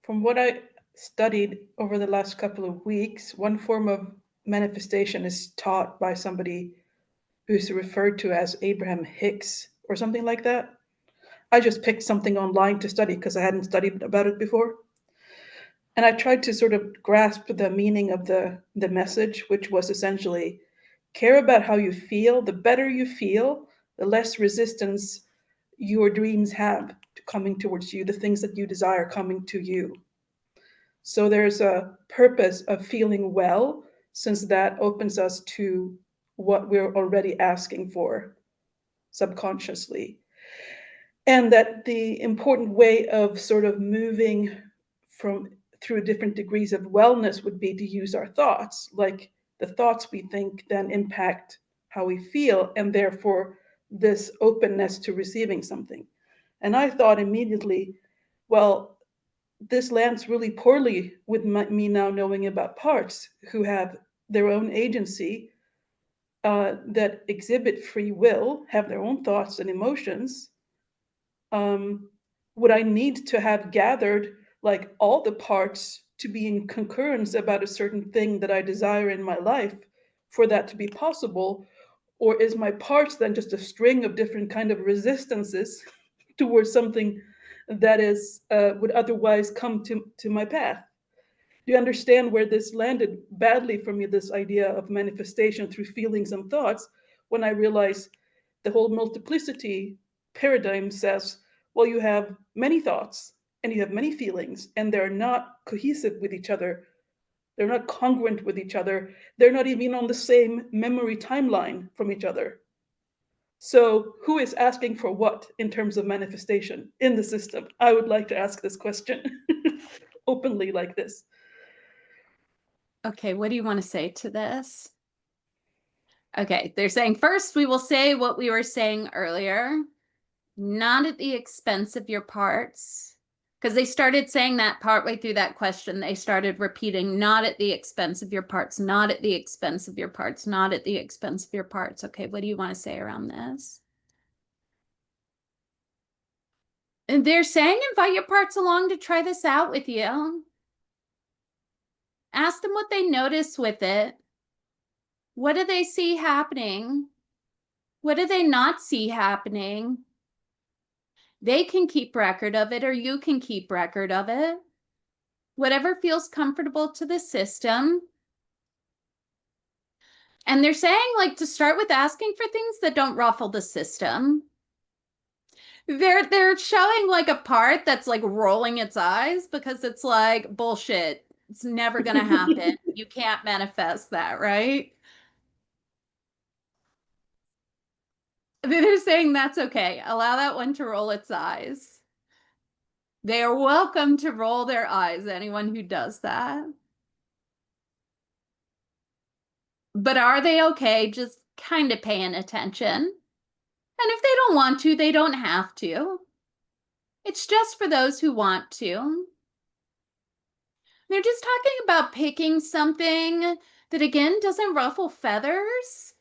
From what I studied over the last couple of weeks, one form of manifestation is taught by somebody who's referred to as Abraham Hicks or something like that. I just picked something online to study because I hadn't studied about it before. And I tried to sort of grasp the meaning of the message, which was essentially care about how you feel. The better you feel, the less resistance your dreams have to coming towards you, the things that you desire coming to you. So there's a purpose of feeling well, since that opens us to what we're already asking for subconsciously. And that the important way of sort of moving from through different degrees of wellness would be to use our thoughts. Like the thoughts we think then impact how we feel, and therefore this openness to receiving something. And I thought immediately, well, this lands really poorly with me now knowing about parts who have their own agency, that exhibit free will, have their own thoughts and emotions. Would I need to have gathered like all the parts to be in concurrence about a certain thing that I desire in my life for that to be possible? Or is my parts then just a string of different kind of resistances towards something that is would otherwise come to my path? Do you understand where this landed badly for me, this idea of manifestation through feelings and thoughts, when I realized the whole multiplicity paradigm says, well, you have many thoughts and you have many feelings, and they're not cohesive with each other. They're not congruent with each other. They're not even on the same memory timeline from each other. So who is asking for what in terms of manifestation in the system? I would like to ask this question openly like this. Okay, what do you want to say to this? Okay, they're saying first we will say what we were saying earlier, not at the expense of your parts. Because they started saying that partway through that question. They started repeating, not at the expense of your parts, not at the expense of your parts, not at the expense of your parts. Okay, what do you want to say around this? And they're saying invite your parts along to try this out with you. Ask them what they notice with it. What do they see happening? What do they not see happening? They can keep record of it, or you can keep record of it. Whatever feels comfortable to the system. And they're saying, like, to start with asking for things that don't ruffle the system. They're showing like a part that's like rolling its eyes because it's like bullshit. It's never gonna happen. You can't manifest that, right? They're saying that's okay. Allow that one to roll its eyes. They are welcome to roll their eyes, anyone who does that. But are they okay just kind of paying attention? And if they don't want to, they don't have to. It's just for those who want to. They're just talking about picking something that, again, doesn't ruffle feathers,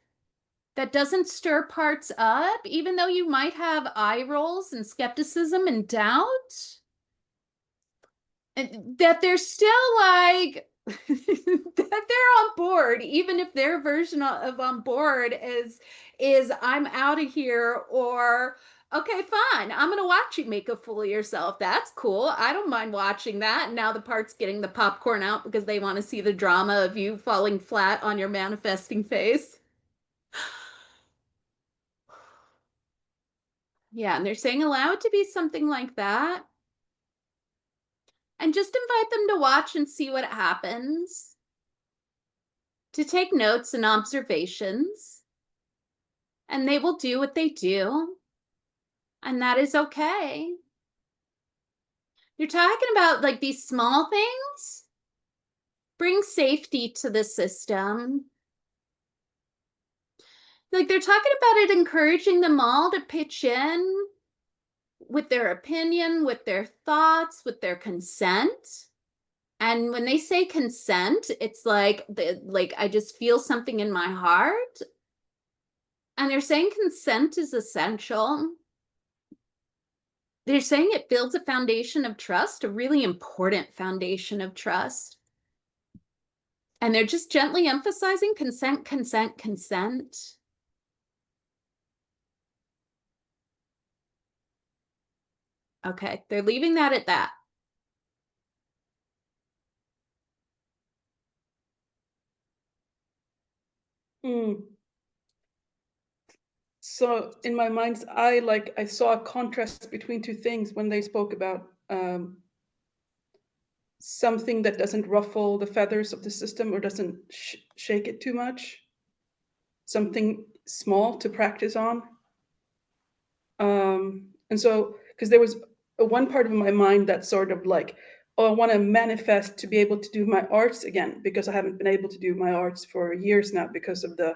that doesn't stir parts up, even though you might have eye rolls and skepticism and doubt. And that they're still like, that they're on board, even if their version of on board is I'm out of here, or okay, fine, I'm gonna watch you make a fool of yourself. That's cool. I don't mind watching that. And now the part's getting the popcorn out because they want to see the drama of you falling flat on your manifesting face. Yeah, and they're saying allow it to be something like that. And just invite them to watch and see what happens. To take notes and observations. And they will do what they do. And that is okay. You're talking about like these small things. Bring safety to the system. Like they're talking about it encouraging them all to pitch in with their opinion, with their thoughts, with their consent. And when they say consent, it's like I just feel something in my heart. And they're saying consent is essential. They're saying it builds a foundation of trust, a really important foundation of trust. And they're just gently emphasizing consent, consent, consent. Okay, they're leaving that at that. So in my mind's eye, like I saw a contrast between two things when they spoke about something that doesn't ruffle the feathers of the system or doesn't shake it too much, something small to practice on. And so, because there was one part of my mind that sort of like, oh, I want to manifest to be able to do my arts again, because I haven't been able to do my arts for years now because of the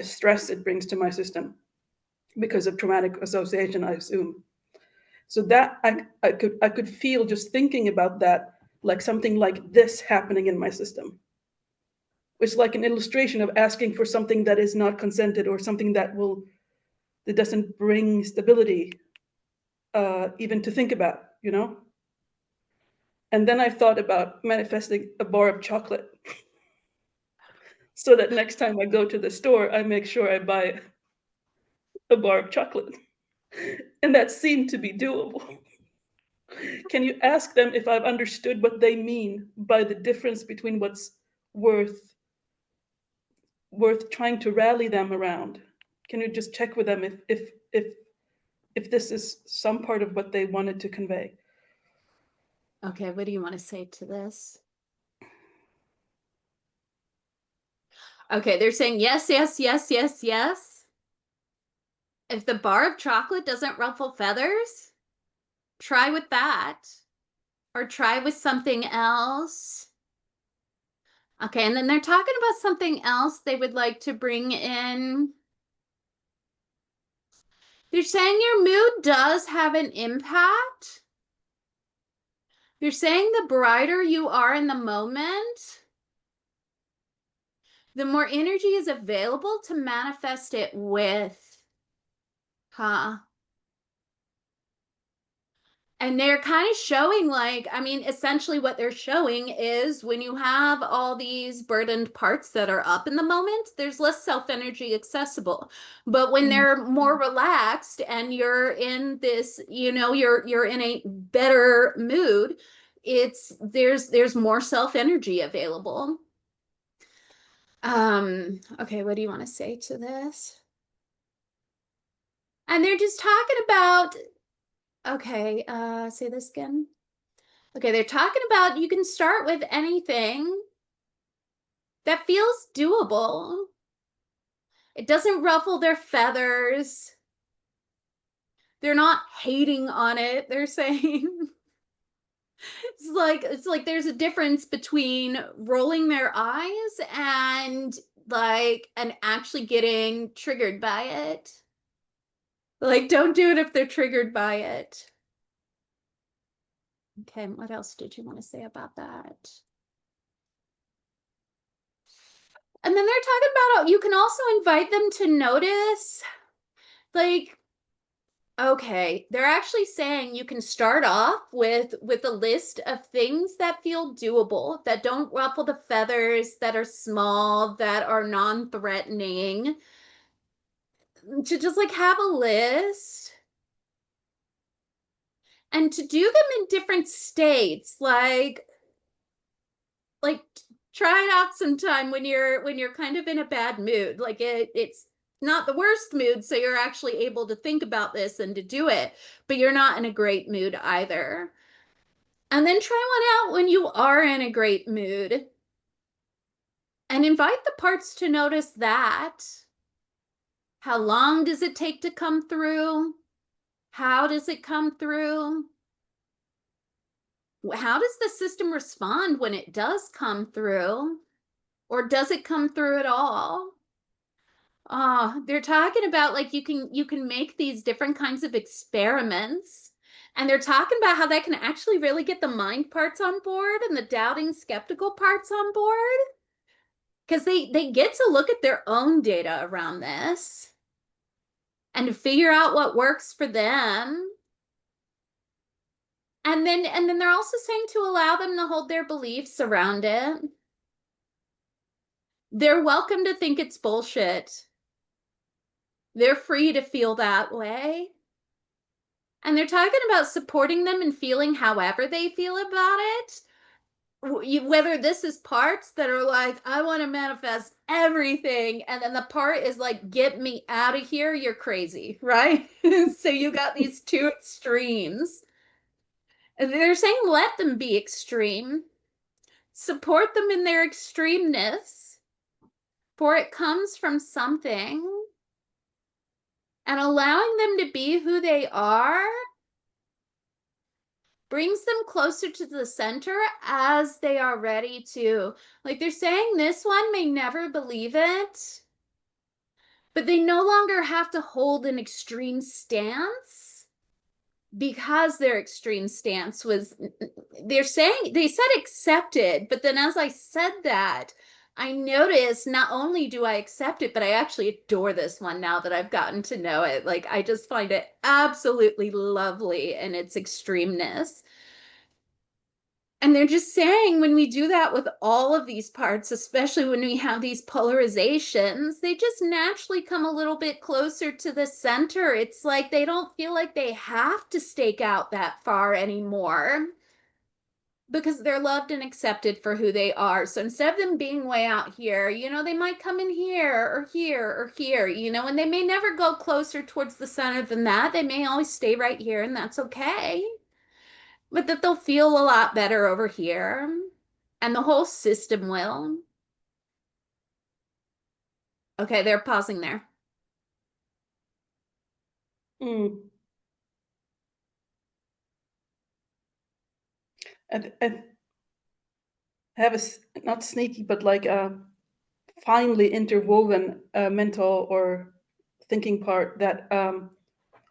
stress it brings to my system, because of traumatic association, I assume. So that I could feel just thinking about that, like something like this happening in my system. It's like an illustration of asking for something that is not consented, or something that doesn't bring stability, even to think about, you know? And then I thought about manifesting a bar of chocolate so that next time I go to the store, I make sure I buy a bar of chocolate. And that seemed to be doable. Can you ask them if I've understood what they mean by the difference between what's worth trying to rally them around? Can you just check with them if this is some part of what they wanted to convey? Okay, what do you want to say to this? Okay, they're saying yes, yes, yes, yes, yes. If the bar of chocolate doesn't ruffle feathers, try with that. Or try with something else. Okay, and then they're talking about something else they would like to bring in. They're saying your mood does have an impact. They're saying the brighter you are in the moment, the more energy is available to manifest it with. Huh? And they're kind of showing, like, I mean, essentially what they're showing is when you have all these burdened parts that are up in the moment, there's less self-energy accessible. But when they're more relaxed and you're in this, you're in a better mood, there's more self-energy available. Okay, what do you want to say to this? And they're just talking about, okay, say this again. Okay, they're talking about you can start with anything that feels doable. It doesn't ruffle their feathers. They're not hating on it. They're saying it's like there's a difference between rolling their eyes and actually getting triggered by it. Like, don't do it if they're triggered by it. Okay, what else did you want to say about that? And then they're talking about you can also invite them to notice, like, okay, they're actually saying you can start off with a list of things that feel doable, that don't ruffle the feathers, that are small, that are non-threatening. To just like have a list and to do them in different states, like try it out sometime when you're kind of in a bad mood, like it's not the worst mood, so you're actually able to think about this and to do it, but you're not in a great mood either. And then try one out when you are in a great mood and invite the parts to notice that. How long does it take to come through? How does it come through? How does the system respond when it does come through? Or does it come through at all? They're talking about like you can make these different kinds of experiments. And they're talking about how that can actually really get the mind parts on board and the doubting, skeptical parts on board. Because they get to look at their own data around this and to figure out what works for them. And then they're also saying to allow them to hold their beliefs around it. They're welcome to think it's bullshit. They're free to feel that way. And they're talking about supporting them and feeling however they feel about it. Whether this is parts that are like, I want to manifest everything, and then the part is like, get me out of here, you're crazy, right? So you got these two extremes. And they're saying let them be extreme, support them in their extremeness, for it comes from something, and allowing them to be who they are brings them closer to the center as they are ready to. Like they're saying, this one may never believe it, but they no longer have to hold an extreme stance, because their extreme stance was, they're saying, they said accepted, but then as I said that, I noticed not only do I accept it, but I actually adore this one now that I've gotten to know it. Like I just find it absolutely lovely in its extremeness. And they're just saying, when we do that with all of these parts, especially when we have these polarizations, they just naturally come a little bit closer to the center. It's like they don't feel like they have to stake out that far anymore, because they're loved and accepted for who they are. So instead of them being way out here, they might come in here or here or here, and they may never go closer towards the center than that. They may always stay right here, and that's okay, but that they'll feel a lot better over here, and the whole system will. Okay, they're pausing there. Mm. I have not sneaky, but like a finely interwoven mental or thinking part that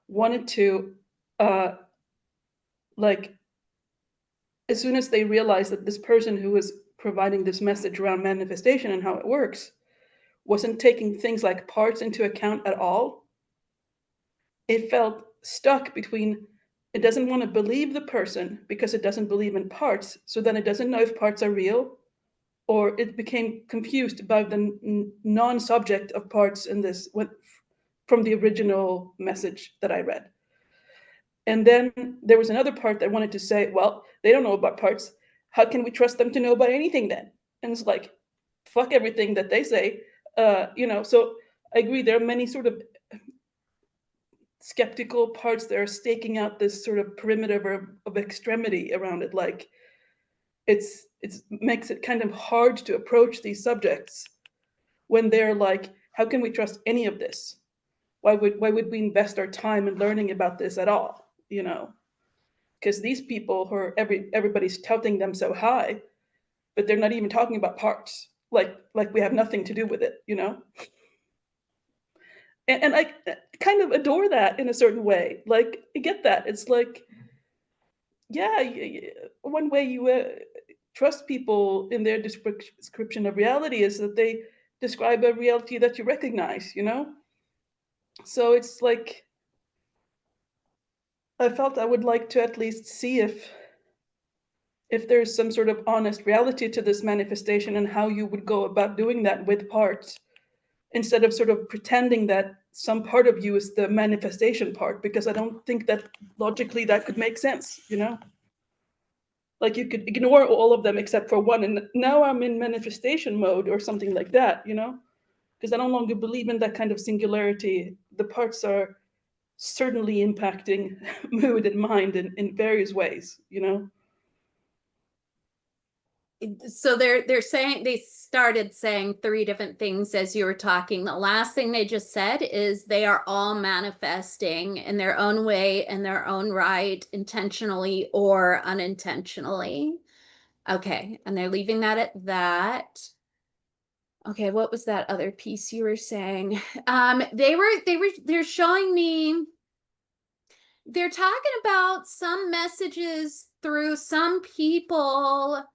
wanted to, uh, like, as soon as they realized that this person who was providing this message around manifestation and how it works wasn't taking things like parts into account at all, it felt stuck between, it doesn't want to believe the person because it doesn't believe in parts, so then it doesn't know if parts are real, or it became confused about the non-subject of parts in this from the original message that I read. And then there was another part that wanted to say, well, they don't know about parts. How can we trust them to know about anything then? And it's like, fuck everything that they say. So I agree, there are many sort of skeptical parts that are staking out this sort of perimeter of extremity around it. Like it makes it kind of hard to approach these subjects when they're like, how can we trust any of this? Why would we invest our time in learning about this at all? Because these people who are everybody's touting them so high, but they're not even talking about parts. Like we have nothing to do with it. And I kind of adore that in a certain way. Like I get that. It's like, yeah, one way you trust people in their description of reality is that they describe a reality that you recognize. So it's like, I felt I would like to at least see if there's some sort of honest reality to this manifestation and how you would go about doing that with parts, instead of sort of pretending that some part of you is the manifestation part, because I don't think that logically that could make sense. Like you could ignore all of them except for one, and now I'm in manifestation mode or something like that. Because I no longer believe in that kind of singularity. The parts are certainly impacting mood and mind in various ways. So they're saying, they started saying three different things as you were talking. The last thing they just said is they are all manifesting in their own way, in their own right, intentionally or unintentionally. Okay, and they're leaving that at that. Okay, what was that other piece you were saying? They're showing me, they're talking about some messages through some people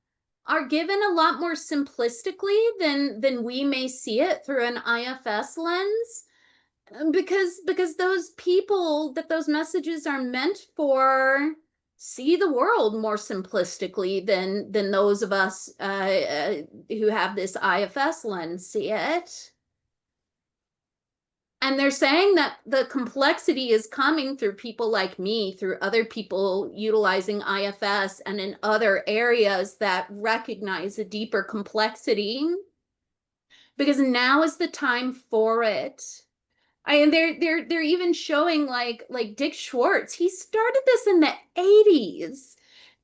are given a lot more simplistically than we may see it through an IFS lens, because those people that those messages are meant for see the world more simplistically than those of us who have this IFS lens see it. And they're saying that the complexity is coming through people like me, through other people utilizing IFS and in other areas that recognize a deeper complexity, because now is the time for it. And they're even showing like Dick Schwartz. He started this in the 80s.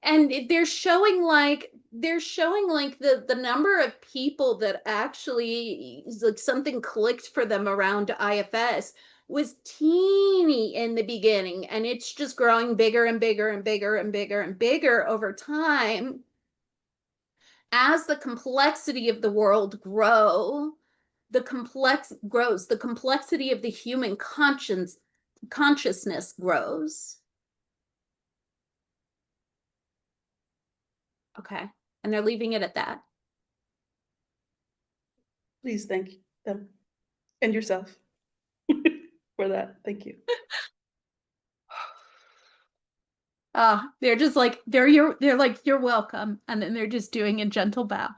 And they're showing like the number of people that actually like something clicked for them around IFS was teeny in the beginning, and it's just growing bigger and bigger and bigger and bigger and bigger over time as the complexity of the world grows, the complexity of the human consciousness grows. Okay. And they're leaving it at that. Please thank them and yourself for that. Thank you. They're just like, they're like, you're welcome. And then they're just doing a gentle bow.